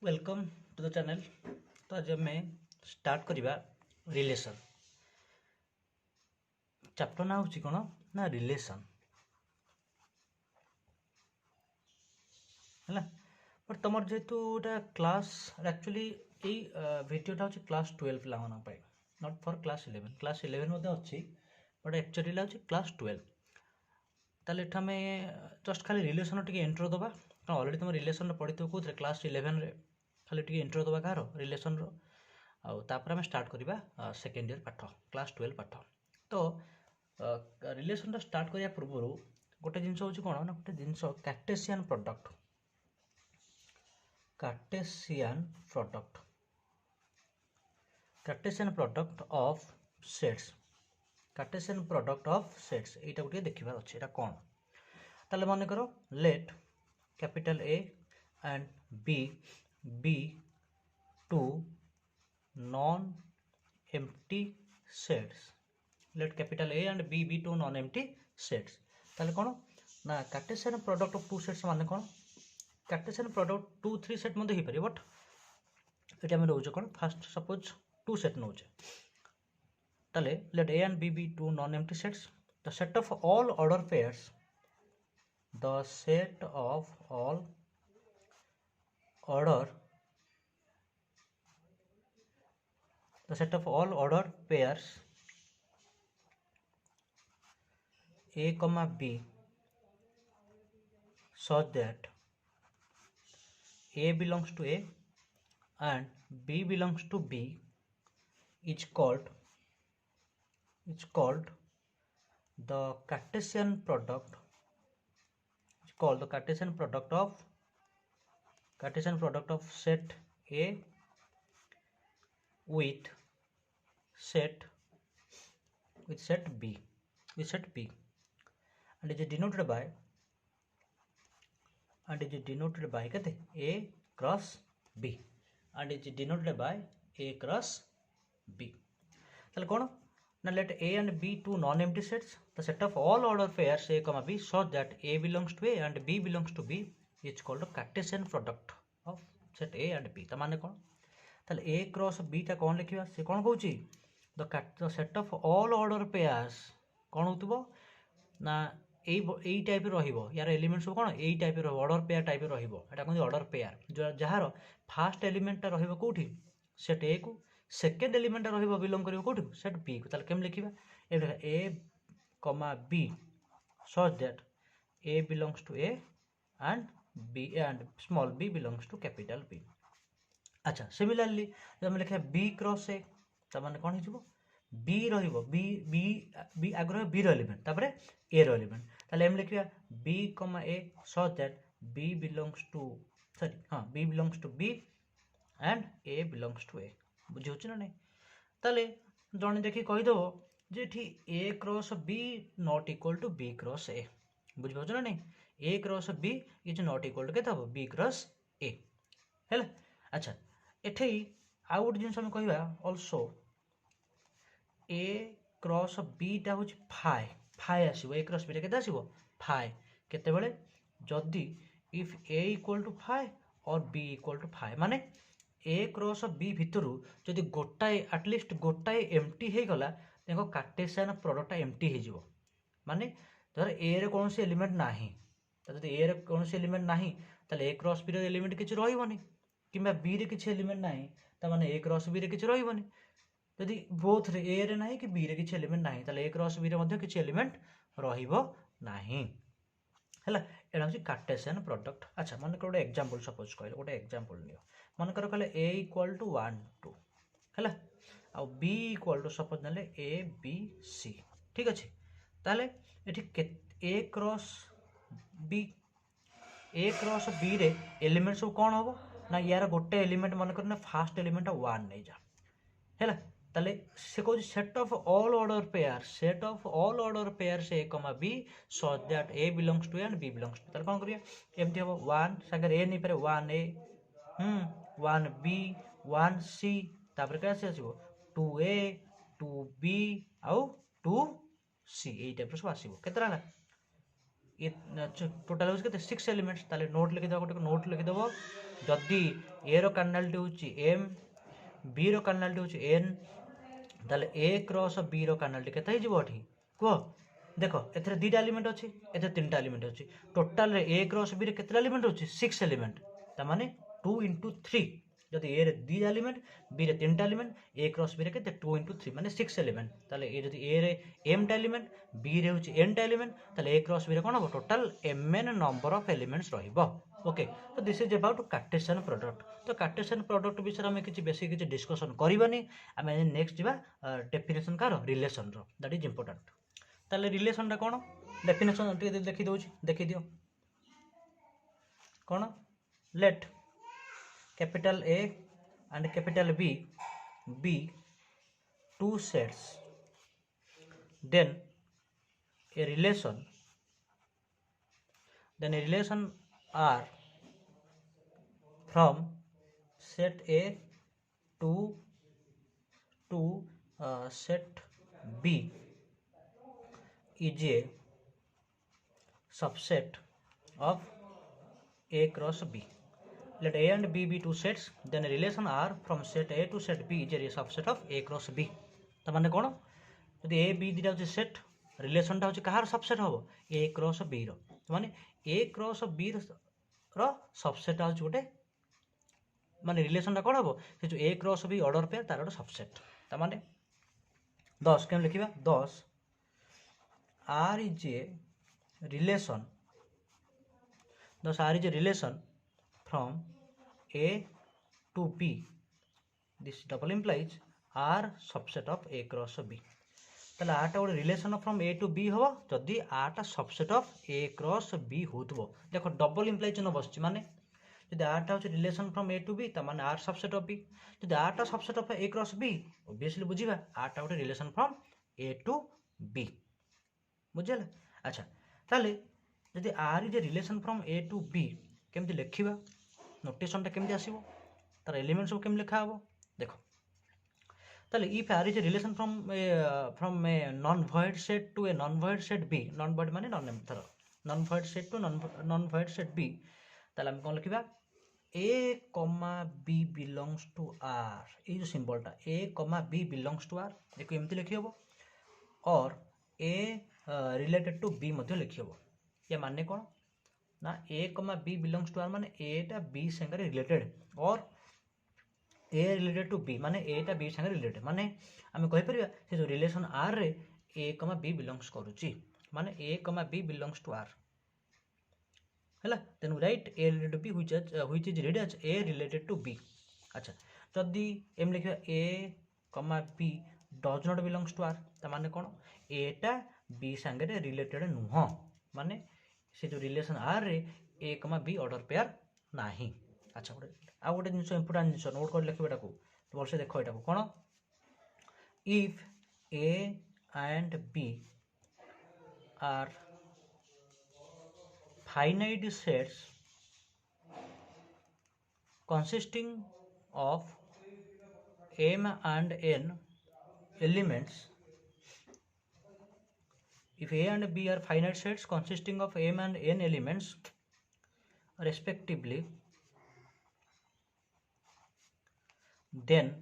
Welcome to the channel. तो आज मैं स्टार्ट करिबा रिलेशन चैप्टर ना होची कोन ना रिलेशन हैला। बट तमर जेतु एटा क्लास एक्चुअली ए वीडियोटा होची क्लास 12 पिला मानन पाई, नॉट फॉर क्लास 11। क्लास 11 मध्ये अछि बट एक्चुअली ला होची क्लास 12। ताले एठा में जस्ट खाली रिलेशन टिके इंट्रो दबा। तो ऑलरेडी तुम रिलेशन पढितो कोथरे क्लास 11 रे, खाली टिके इंट्रो दबा कार रिलेशन रो। आउ तापर हम स्टार्ट करिबा सेकेंड ईयर पाठ क्लास 12 पाठ। तो रिलेशन स्टार्ट करिया पूर्व गोटे जिनस होची कोन ना गोटे जिनस Cartesian product. Cartesian product Cartesian product of sets. Cartesian product of sets एटा गोटे देखिबार अछि। एटा कोन ताले मन करो let capital A and B be two non empty sets. Let capital A and B be two non empty sets. ताले कोन ना Cartesian product of two sets माने कोन कार्टेशियन प्रोडक्ट 2 3 सेट मध्ये ही परि, बट एटा हम रोज कोन फर्स्ट सपोज 2 सेट नोचे। ताले let A and B be two non empty sets. The set of all order pairs, the set of all order the set of all order pairs a comma b such that a belongs to a and b belongs to b is called the Cartesian product the Cartesian product of set A with set B and is denoted by kete A cross B and is denoted by A cross B. ताले कोन ना let A and B two non-empty sets, the set of all order pairs A comma B such that A belongs to A and B belongs to B is called a Cartesian product of set A and B. त माने कोन ताले A cross B टा कोन लिखिबा से कोन कहूची the set of all order pairs कोन होतबो ना एई type रहिबो। यार element सब कोन एई type रहिबो, ऑर्डर पेयर टाइप रहिबो। एटा कोन ऑर्डर पेयर जहार फर्स्ट एलिमेंट टा रहिबो कोठी सेट A को, सेकेंड एलिमेंट रहिबो बिलोंग करिवो कोठी सेट B को। ताले केम लिखिबा ए comma B such that A belongs to A and B and small b belongs to capital B। अच्छा सिमिलरली जब हम लिखा B क्रॉस A त माने कोन हिजबो B रहिबो B आगर B रो एलिमेंट तापरे A रो एलिमेंट। ताले हम लिखिबा B comma A such that B belongs to B and A belongs to A। बुझी होची ना नहीं? ताले जने देखि कहि दबो जे ठी A cross B not equal to B cross A। बुझी होची ना नहीं? A cross B is not equal to केता हो B क्रॉस A हैला। अच्छा एठै आ गुड जिंस हम कहिबा आल्सो A क्रॉस B टा होची फाई आसीबो। A क्रॉस B टा केता आसीबो फाई केते बेले जदी if A equal to phi और B इक्वल टू फाई माने A क्रॉस B भितरु जदि गोटाए एटलिस्ट गोटाए एम्प्टी हे गला देखो कार्टेशियन प्रोडक्ट एम्प्टी हे जिवो। माने धर A रे कोनोसी एलिमेंट नाही त जदि A रे कोनोसी एलिमेंट नाही ताले A क्रॉस B रे एलिमेंट किछ रहिबोनी, किबा B रे किछ एलिमेंट नाही त माने A क्रॉस B रे किछ रहिबोनी। जदि बोथ रे A रे नाही कि B रे किछ एलिमेंट नाही ताले A क्रॉस B रे मध्ये किछ एलिमेंट रहिबो नाही हैला। एटा होची कार्टेशियन प्रोडक्ट। अच्छा मन कर गोटे एग्जांपल सपोज कहले गोटे एग्जांपल लियो। मन कर कहले A इक्वल टू 1 2 हैला आ B इक्वल टू सपोज नले A B C ठीक अछि। ताले एठी A क्रॉस B रे एलिमेंट सब कोन होबो ना यार गोटे एलिमेंट मन कर ना फर्स्ट एलिमेंट 1 नै जा हैला। ताले से को set of all order pairs A comma B such that A belongs to A and B belongs to। ताले कोन करिया एमती हो 1 सागर A नै पारे 1 A 1 B 1 C तापर के आसीबो 2A 2B आउ 2 C एई टाइप सब आसीबो। केतरा ना ये टोटल होस केते 6 एलिमेंट्स। ताले नोट लिखि दबो गोटे नोट लिखि दबो जदि ए रो कार्डिनालिटी होची m b रो कार्डिनालिटी होची n ताले a क्रॉस b रो कार्डिनालिटी केते ही जीवो एठी को देखो एथरे दुटा एलिमेंट अछि एथे तीनटा एलिमेंट अछि टोटल रे a क्रॉस b रे केते एलिमेंट अछि 6 एलिमेंट त माने 2 into 3 जदि a रे 2 एलिमेंट b रे 3टा एलिमेंट a क्रॉस b रे केते 2 into 3 माने 6 एलिमेंट ताले ए जदि a रे m टा एलिमेंट b रे होछि n टा एलिमेंट ताले a क्रॉस b रे कोन हो total mn number of elements रहिबो ओके तो this is about Cartesian product तो कार्टेशियन प्रोडक्ट विषय में किछि बेसी किछि डिस्कशन करबानी आमे नेक्स्ट जिबा डेफिनेशन कार रिलेशन रो दैट इज इंपोर्टेंट ताले रिलेशन टा कोन डेफिनेशन टे देखि दोछि देखि दियो कोन let capital A and capital B be two sets then a relation R from set A to set B is a subset of A cross B. Let A and B be two sets, then a relation R from set A to set B is a subset of A cross B. तो माने कोन जदि A B दिटा होची set relation टा होची कहार subset हबो A cross B रो तो माने A क्रॉस B रो सबसेट होची गोटे माने रिलेशन टा कोन हबो से जो A cross B order pair तार गोटे सबसेट तो माने 10 केम लिखिबा 10 R is a relation from A to B. This double implies R subset of A cross B. ताले आटा गोटे relation from A to B हो जदि आटा subset of A cross B होतबो देखो डबल इम्प्लाई चिन्ह बसछि माने जदि आटा होछि relation from A to B त माने R सबसेट ऑफ B जदि आटा subset of A cross B obviously बुझिबा आटा गोटे relation from A to B बुझिला अच्छा ताले जदि R is a relation from A to B केमति लिखिबा नोटेशन टा केमति आसीबो तार एलिमेंट्स सब केम लिखा हबो देखो ताले if R is a relation from a non void set to a non void set B non void माने non name non void set to non void set B ताले हम कोन लिखिबा A, B belongs to R ए जो symbol टा A, B belongs to R एको एमति लिखि हबो और A related to B मध्ये लिखि हबो ये माने कोन ना A, B belongs to R माने A टा B संगे रिलेटेड और A रिलेटेड टू B माने A टा B संगे रिलेटेड माने हम कहि परिबा से जो रिलेशन R रे A, B belongs करूची माने A, B belongs to R हैला then we write A related to B which is read as A related to B अच्छा जदी एम लिखिबा A, B does not belongs to R त माने कोन A टा B संगे रिलेटेड नुह माने से जो रिलेशन R रे A, B ऑर्डर पेयर नाही अच्छा आ गोटे जिंस इंपोर्टेंट जिंस नोट कर लिखिबा टाको तो बोलसे देखो एटा को कोन if A and B are finite sets consisting of m and n elements if A and B are finite sets consisting of m and n elements respectively then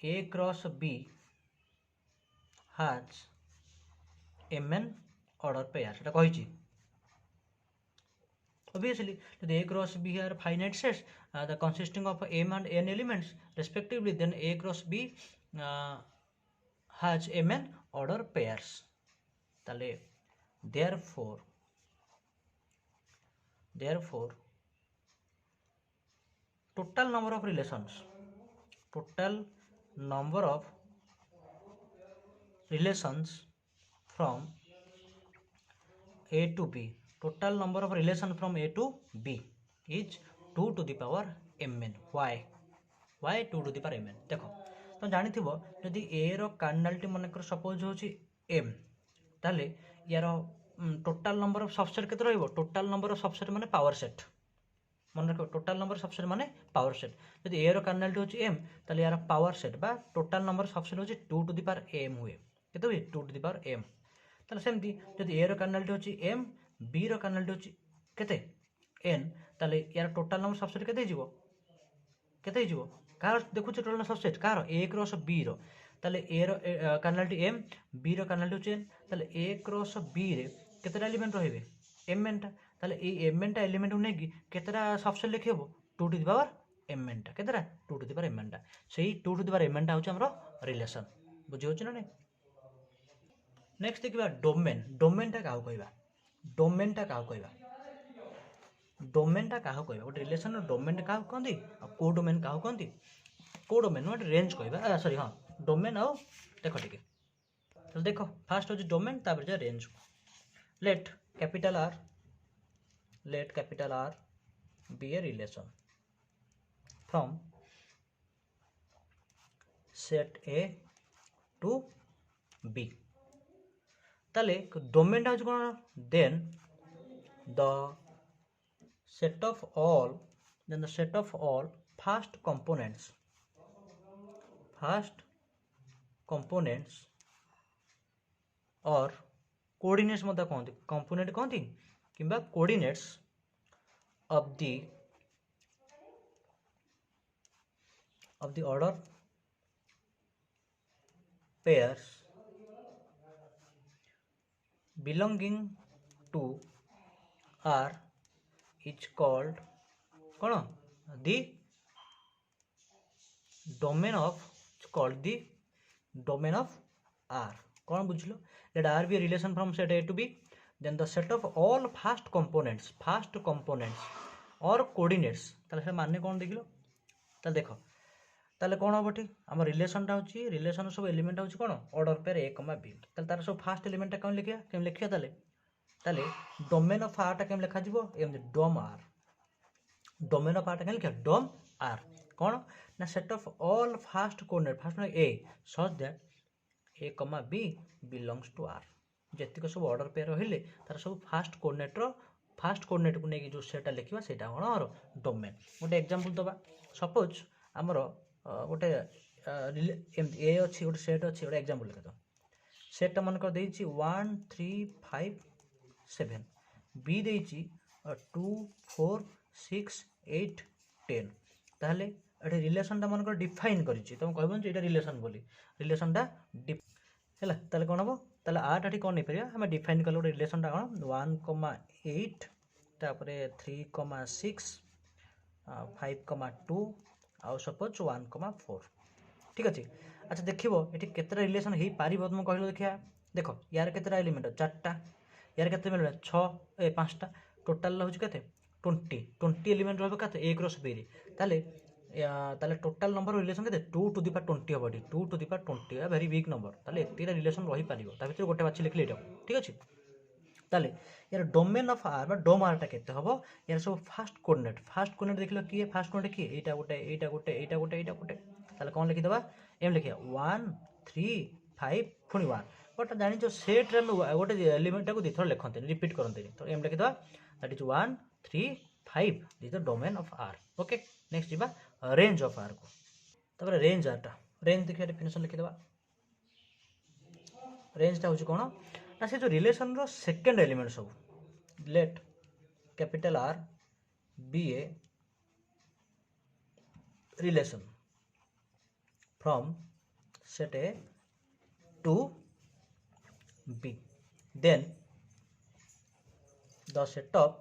A cross B has mn order pair এটা কইছি obviously the A cross B are finite sets the consisting of m and n elements respectively then A cross B has mn order pairs তাহলে therefore total number of relations from A to B total number of relation from A to B is 2 to the power mn why 2 to the power mn देखो तो जानि थिबो यदि A रो cardinality मनकर suppose होची m ताले यार total number of subset केते रहइबो टोटल नंबर ऑफ सबसेट माने पावर सेट मन रखो टोटल नंबर सबसेट माने पावर सेट यदि A रो कार्डिनलिटी होची m ताले यार पावर सेट बा टोटल नंबर सबसेट होची 2 टू द पावर m हुए केते हुए 2 टू द पावर m ताले सेमती यदि A रो कार्डिनलिटी होची m B रो कार्डिनलिटी होची केते n ताले यार टोटल नंबर सबसेट केते हिजिवो कार देखुछ टोटल नंबर सबसेट कार a क्रॉस b रो ताले a रो कर्नलटी m b रो कर्नलटी होचे n ताले a क्रॉस b रे केतेटा एलिमेंट रहिबे m n टा ताले ए m n टा एलिमेंट ने कि केतेटा सबसेट लिखिबो 2 to the power m n टा केतेटा 2 to the power m n टा सेही 2 to the power m n टा होचे हमरो रिलेशन बुझि होचे ना नै नेक्स्ट देखिबा डोमेन टा काहू कहबा डोमेन टा काहू कहबा गोटे रिलेशन रो डोमेन काहू कहंदी आ को डोमेन काहू कहंदी को डोमेन गोटे रेंज कहबा सॉरी हां डोमेन आ देखो ठीक तो देखो फास्ट हो डोमेन तापर जे range let capital R be a relation from set A to B ताले डोमेन टा कोन then the set of all fast components or coordinates मध्य कहते component कहती किंबा coordinates of the order pairs belonging to R is called कौन the domain of R कौन बुझलो let R be a relation from set A to B then the set of all fast components or coordinates ताले से मानने कौन देखिलो ताले देखो ताले कौन हम ठीक आम रिलेशन टा होची रिलेशन सब एलिमेंट होची कौन ऑर्डर पेयर A, B ताले तार सब फास्ट एलिमेंट टा कौन लिखिया केम लिखिया ताले डोमेन ऑफ R टा केम लिखा जिवो एम dom R domain of R टा केम लिखिया डोम R कौन ना set of all first coordinate first A such that A, B belongs to R जेतिक सब ऑर्डर पेयर रहिले तार सब फास्ट कोऑर्डिनेट को नेकी जो सेटा लिखिबा सेटा कोन और डोमेन गोटे एग्जांपल दबा सपोज हमर गोटे ए अच्छी गोटे सेट अच्छी गोटे एग्जांपल लिख दो सेट मन कर देछि 1 3 5 7 बी देछि 2 4 6 8 10 ताहले एटे रिलेशन टा मन कर डिफाइन करिछि तुम कहबन जे एटा रिलेशन बोली रिलेशन टा हैला ताले कोन हबो ताले आर टाटी कोन नै परिया हम डिफाइन करलो रिलेशन टा कोन 1,8 तापरे 3,6 5,2 आउ सपोज 1,4 ठीक अछि अच्छा देखिबो एठी केतरा रिलेशन हेई पारिबो तुम कहलो देखिया देखो यार केतरा एलिमेंट चारटा यार केते मिलबे 6 ए 5टा टोटल होछ केते 20 एलिमेंट रहबो केते a क्रॉस b रे ताले टोटल नंबर रिलेशन केते 2 टू द पावर 20 हबडी 2 to the power 20 a very big number ताले एतिरा रिलेशन रही पारिबो ता भीतर गोटे बाछि लिखले एटा ठीक अछि ताले यार डोमेन ऑफ R बा डोम R टा केते हबो यार सब फास्ट कोऑर्डिनेट देखलो की फास्ट कोऑर्डिनेट की एटा गोटे ताले कोन लिखि दबा एम लिखिया 1 3 5 पुनी 1 बट जानि जो सेट रे गोटे एलिमेंट को दिथर लिखंते रिपीट करंते तो एम लिखि दबा that is 1 3 5 this the domain of R okay next जिबा रेंज ऑफ R को तबरे रेंज R टा रेंज देखिया डेफिनेशन लिखि दबा रेंज टा होची कोन ना से जो रिलेशन रो सेकंड एलिमेंट सब let capital R be a relation from set A to B then the set of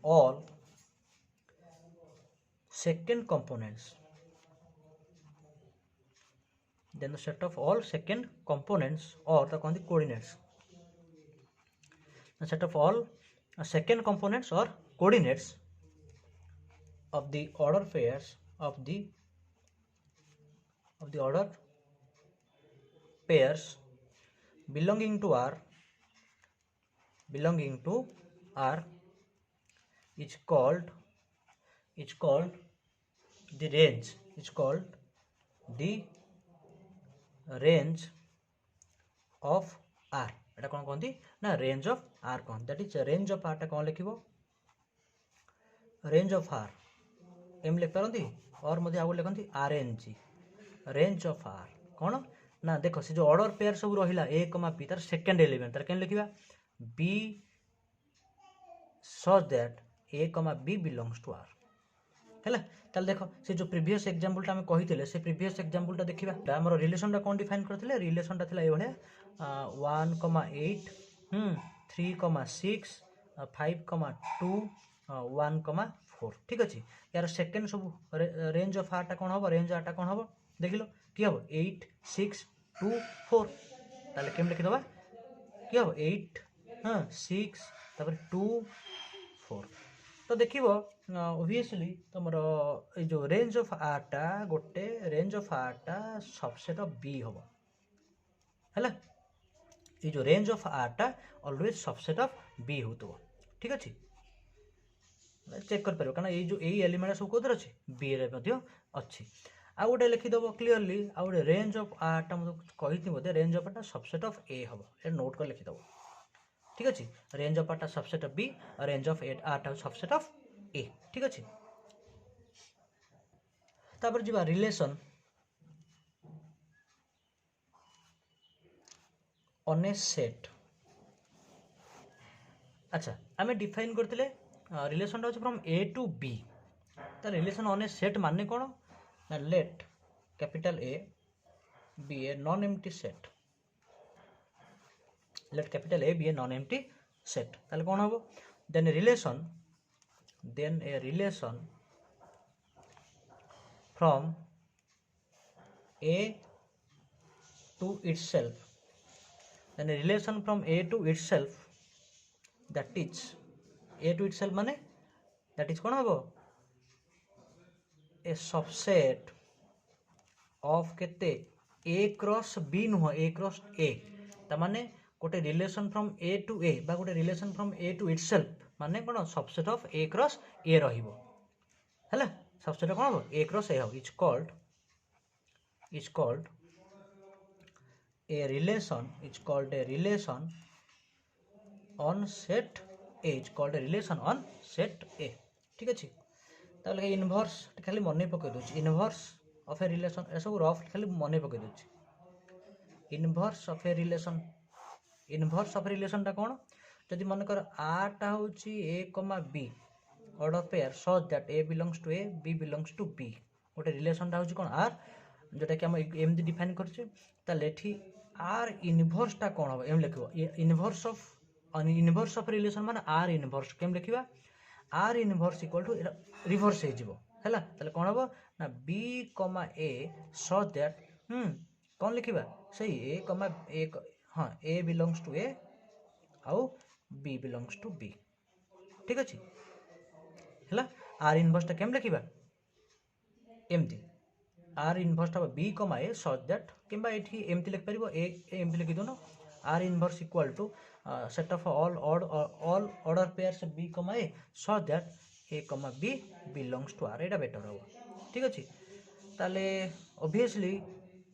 all second components or the coordinates the set of all second components or coordinates of the order pairs of the order pairs belonging to R is called the range of R एटा कोन कहंती ना range of R cone that is range of R टा कोन लिखिबो range of R M लिख परंती और मध्ये आगो लिखंती RNG range of R कोन ना देख से जो ऑर्डर पेयर सब रहा ए कमा बी तार सेकेंड एलिमेंट तार केन लिखा B such that A comma B belongs to R है ताल देख से जो प्रीवियस एग्जांपल आम कही से प्रीवियस एग्जांपल देखा आम रिलेशन कौन डिफाइन करते रिलेशन था ये 1,8 3,6 5,2 1,4 ठीक अच्छे यार सेकेंड सब रेंज ऑफ आरटा कौन हम रेंज आरटा कौन हम देख लो कि हम 8 6 2 4 ताले केम लिखिदबा कि हम 8 6 तापर 2 4 तो देखिबो ऑब्वियसली तुमर ए जो रेंज ऑफ आरटा गोटे रेंज ऑफ आरटा सबसेट ऑफ बी हम है ये जो रेंज ऑफ आरटा ऑलवेज सबसेट ऑफ बी होतो ठीक अच्छे चेक कर पारो कारण ये एलिमेंट सब कौन अच्छे बी रे अच्छी आ गोटे लिखिदेव क्लीयरली आ गोटे रेंज ऑफ आरटा मतलब कही बोधे रेंज ऑफ आरटा सबसेट ऑफ ए हम ये नोट कर लिखिदेव ठीक अच्छे रेंज ऑफ आरटा सबसेट ऑफ बी और रेंज ऑफ आरटा सबसेट ऑफ ए ठीक अच्छे तापर जीवा रिलेशन ऑन ए सेट अच्छा आम डिफाइन करते relation from A to B तो रिलेशन ऑन ए सेट माने कौन ना let capital A be a non empty set let capital A be a non empty set ताले कौन हम then a relation from A to itself then a relation from a to itself that is a to itself माने that is कौन हम ए subset of केते ए cross B नुह ए cross A ताने गोटे relation from A to A बा गोटे relation from A to itself माने कौन subset of A cross A रहिबो हैला सबसेट कौन हो ए क्रॉस ए हो is called a relation on set A is called a relation on set A ठीक अच्छे ताले इनवर्स खाली मन पकई दूसरी इनवर्स ऑफ ए रिलेशन ए सब रफ खाली मन पकई दूसरी इनवर्स ऑफ ए रिलेशन टा कौन जदि मन कर आरटा हूँ A comma B order pair such that A belongs to A B belongs to B गोटे रिलेशन टा हूँ कौन आर जोटा कि आम एमती डिफाइन करछे आर इनवर्स टा कौन हम एम लिख इनवर्स ऑफ रिलेशन माने आर इनवर्स केम लिखा R inverse equal to reverse है कौन हम ना B comma A such that कौन लिखा सही ए कमा ए हाँ ए बिलोंग्स टू ए आउ बी बिलोंग्स टू बी ठीक अच्छे है आर इनवर्स टा केम लिखा एमती are inverse B comma A such that कि एमती लिख पार एमती लिखी दौन R inverse equal to set of all order pairs B comma A such that A comma B belongs to R एटा बेटर हम ठीक अच्छे ताले ऑब्वियसली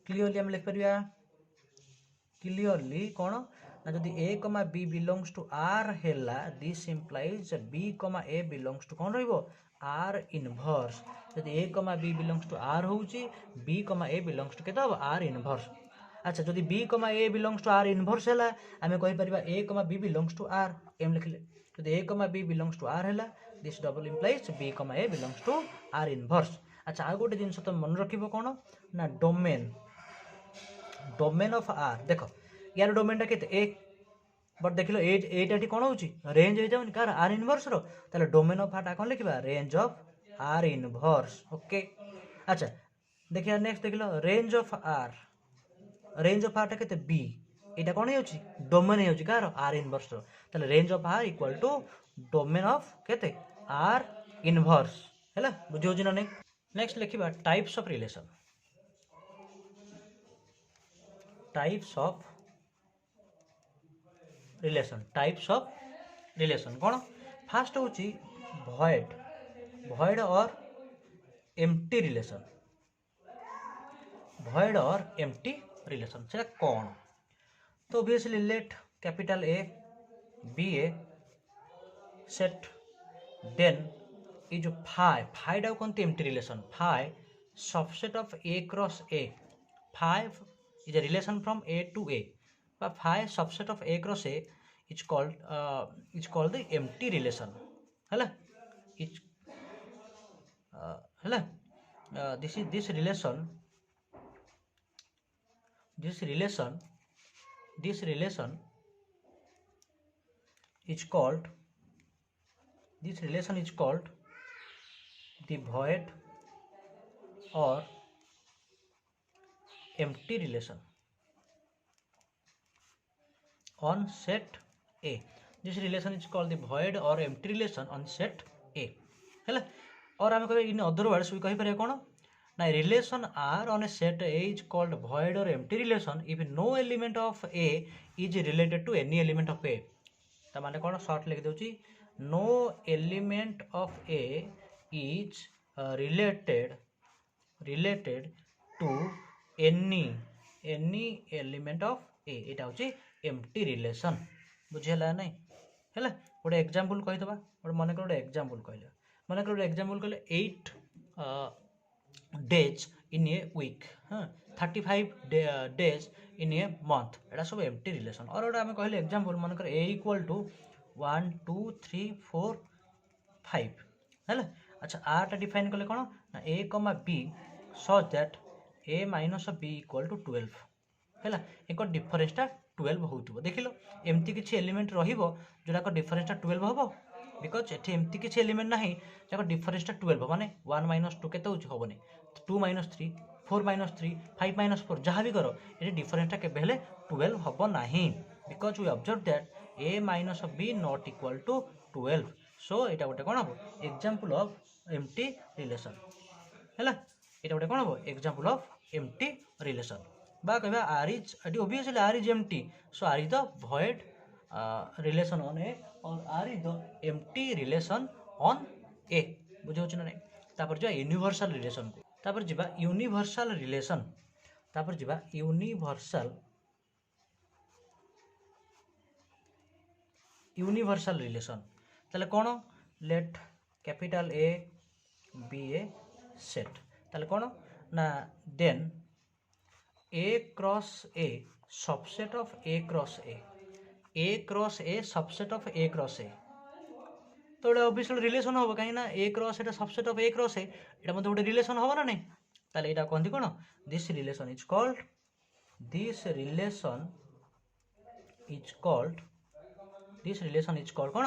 क्लियरली आम लिख पार क्लियरली कौन ना जदि A comma B belongs to R है this implies B comma A belongs to कौन रहिबो आर इनवर्स जदि A comma B belongs to R होउची B comma A belongs to केता आर इनवर्स अच्छा जदि B comma A belongs to R inverse है आम कहि परिबा A comma B belongs to R एम लिखले जदि A comma B belongs to R है this double implies B comma A belongs to R inverse अच्छा आ गोटे जिनस तुम मन रखिबो कौन ना डोमेन ऑफ आर देख यार डोमेन टा केते ए बट देख लो एटा कौन हो रेंज हो जाऊनी कार आर इनवर्स रो डोमेन ऑफ आर कौन लिखा range of R inverse okay अच्छा देखिए नेक्स्ट देख लो रेंज ऑफ आर टा केते बी एटा कौन हो डोमेन हो कार आर इनवर्स रो range of R equal to domain of केते आर इनवर्स है बुझे ना नहीं नेक्स्ट लिखा types of relation types of relation कौन फास्ट हूँ भॉइड और एम्प्टी रिलेशन से कौन तो obviously let capital A be a set then ये जो फाइव डाउ कौन empty relation subset of A cross A 5 is a relation from A to A. But phi subset of A cross A is called the empty relation. Hello, it's hello. This relation is called the void or empty relation on set A. This relation is called the void or empty relation on set A. है और आम कह इन other words भी कहीपर कौन ना relation R on A set A is called void or empty relation if no element of A is related to any element of A. ता माने कौन शॉर्ट लिख देउची no element of A is related to any element of A. एटा होची empty relation. बुझेला नहीं है गोटे example कहीदबा गोटे मन कर गोटे एग्जांपल कहले मन कर गोटे एग्जांपल कहले 8 days in a week 35 days in a month एटा सब एम्प्टी रिलेशन और गोटे आम कहले एग्जांपल मन कर A इक्वल टू 1 2 3 4 5 है अच्छा आर टा डिफाइन कले कौन ना A, B such that A minus B equal to 12 है एक डिफरेन्सटा 12 हो देख लो एमती किसी एलिमेंट रोटा डिफरेन्सटा 12 हम बिकज ये एमती किसी एलिमेंट ना जहाँ डिफरेन्सटा 12 माने 1 माइनस 2 के हेनी 2 माइनस 3 4 माइनस 3 5 माइनस 4 जहाँ भी कर ये डिफरेन्सटा केबे 12 हम ना because we observe that A minus B not equal to 12 so यहाँ गोटे कौन हम एग्जांपल ऑफ एम्प्टी रिलेशन है यहाँ गोटे कौन हम एग्जांपल ऑफ एम्प्टी रिलेशन बा कहबा R is obviously R is empty so R is the void relation on A और R is the empty relation on A बुझे ना नहीं तापर जा यूनिवर्सल रिलेशन को तापर जिबा यूनिवर्सल रिलेशन तापर जिबा यूनिवर्सल रिलेशन ताले कौन let capital A be a set ताले कौन ना then A cross A subset of A cross A cross A subset of A cross A तो ये ऑब्वियसली रिलेशन हम कहीं ना A cross Etah subset of A cross A एटा मतलब गोटे रिलेशन हम ना नहीं ताले एटा कहंती कोन दिस रिलेशन इज कॉल्ड कोन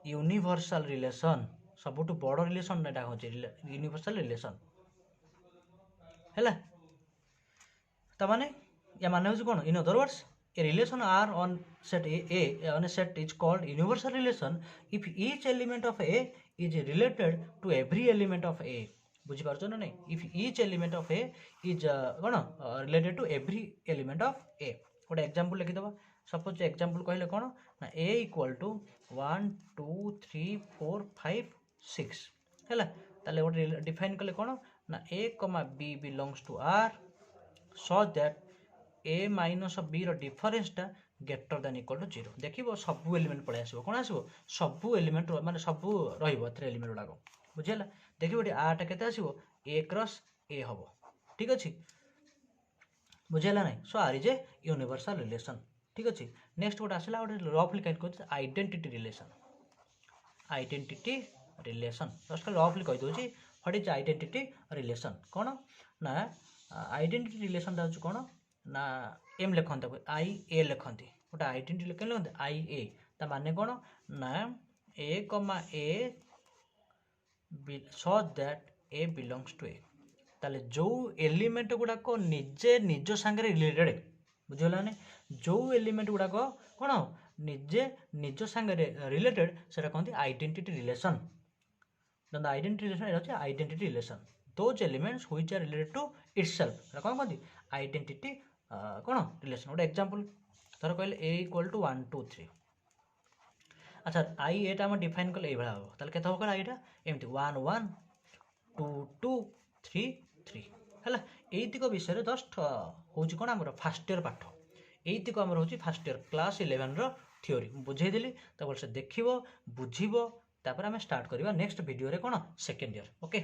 यूनिवर्सल रिलेशन सबुठ बड़ रिलेशन एटा होची यूनिवर्सल रिलेशन हैला तमाने या माने होची कोन in other words a relation R on set A on a set is called universal relation if each element of A is related to every element of A बुझी पारछो ना नहीं if each element of A is cone related to every element of A गोटे example लिखि दबा suppose example कहले कोन ना A equal to 1 2 3 4 5 6 हैला ताले गोटे डिफाइन कले कोन ना A, B belongs to R so that A minus B रो डिफरेन्सटा ग्रेटर देन इक्वल टू 0 देखिबो सब एलिमेंट पळे आसीबो कोन आसीबो सब एलिमेंट माने सब रहिबो थ्री एलिमेंट गुडाको बुझिला देखिबो डी आर टा केते आसीबो A क्रॉस A हबो ठीक अछि बुझिला नै so R is a universal relation ठीक अछि नेक्स्ट गोटे आसीला गोटे रफली कैट करछ आइडेंटिटी रिलेशन जस्ट रफली कहि दोछि व्हाट इज आइडेंटिटी रिलेशन कोन ना आइडेंटिटी रिलेशन दा कोन ना एम लिखते आई ए लिखती गोटे आइडेंटिटी लिखते आई ए ता माने कौन ना A, A so that A belongs to A ताले जो एलिमेंट गुड़ाक निजे निज सांगे रिलेटेड बुझेगा जो एलिमेंट गुड़ाक कौन निजे निज सांगे रिलेटेड से कहते identity relation identity relation those elements which are related to itself कौन कहते आइडेंटिटी कौन रिलेशन गोटे एग्जांपल धर कहले A इक्वल टू 1 2 3 अच्छा आई एटा हम डिफाइन कले एभला हो ताले केते हो कला एटा एमती 1 1 2 2 3 3 हला एतिक विषय जस्ट होची कोन हमर फर्स्ट ईयर पाठ एतिक हमर होची फर्स्ट ईयर क्लास 11 रो थ्योरी बुझे देली त बोल से देखिबो बुझिबो तापर हम स्टार्ट करबा नेक्स्ट वीडियो रे कोन सेकंड ईयर ओके।